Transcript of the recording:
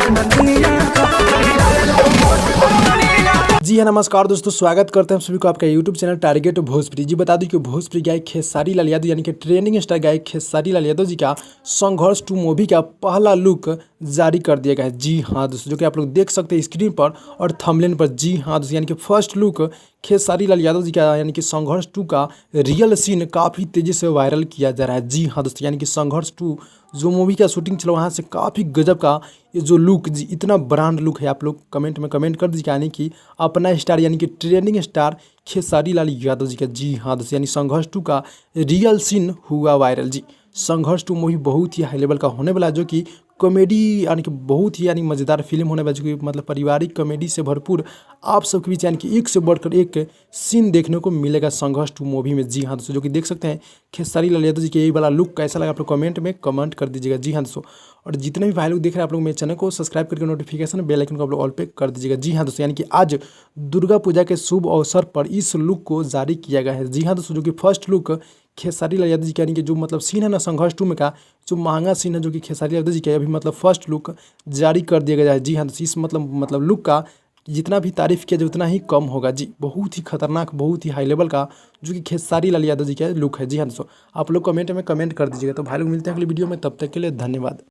जी हाँ, नमस्कार दोस्तों, स्वागत करते हैं सभी को आपका यूट्यूब चैनल टारगेट भोजपुरी। जी बता दूं कि भोजपुरी गायक खेसारी लाल यादव यानी कि ट्रेंडिंग स्टार गायक खेसारी लाल यादव जी का संघर्ष 2 मूवी का पहला लुक जारी कर दिया गया है। जी हाँ दोस्तों, जो कि आप लोग देख सकते हैं स्क्रीन पर और थंबनेल पर। जी हाँ दोस्तों, यानी कि फर्स्ट लुक खेसारी लाल यादव जी का यानी कि संघर्ष 2 का रियल सीन काफ़ी तेज़ी से वायरल किया जा रहा है। जी हाँ दोस्तों, यानी कि संघर्ष 2 जो मूवी का शूटिंग चला वहाँ से काफ़ी गजब का ये जो लुक जी इतना ब्रांड लुक है। आप लोग कमेंट में कमेंट कर दीजिए, यानी कि अपना स्टार यानी कि ट्रेंडिंग स्टार खेसारी लाल यादव जी का। जी हाँ दोस्तों, यानी संघर्ष 2 का रियल सीन हुआ वायरल। जी संघर्ष 2 मूवी बहुत ही हाई लेवल का होने वाला है, जो कि कॉमेडी यानी कि बहुत ही यानी मज़ेदार फिल्म होने वाला है, जो कि मतलब पारिवारिक कॉमेडी से भरपूर आप सबके बीच यानी कि एक से बढ़कर एक सीन देखने को मिलेगा संघर्ष 2 मूवी में। जी हाँ दोस्तों, जो कि देख सकते हैं खेसारी लाल यादव जी के यही वाला लुक कैसा लगा आप लोग कमेंट में कमेंट कर दीजिएगा। जी हाँ दोस्तों, और जितने भी भाई लोग देख रहे हैं आप लोग मेरे चैनल को सब्सक्राइब करके नोटिफिकेशन बेल आइकन को आप लोग ऑल पे कर दीजिएगा। जी हाँ दोस्तों, यानी कि आज दुर्गा पूजा के शुभ अवसर पर इस लुक को जारी किया गया है। जी हाँ दोस्तों, जो कि फर्स्ट लुक खेसारी लाल यादव जी का यानी कि जो मतलब सीन है ना संघर्ष 2 में का जो महंगा सीन है, जो कि खेसारी लाल यादव जी का अभी मतलब फर्स्ट लुक जारी कर दिया गया है। जी हाँ दोस्तों, इस मतलब लुक का जितना भी तारीफ किया जाए उतना ही कम होगा। जी बहुत ही खतरनाक, बहुत ही हाई लेवल का जो कि खेसारी लाल यादव जी का लुक है। जी हाँ दोस्तों, आप लोग कमेंट में कमेंट कर दीजिएगा। तो भाई लोग मिलते हैं अगली वीडियो में, तब तक के लिए धन्यवाद।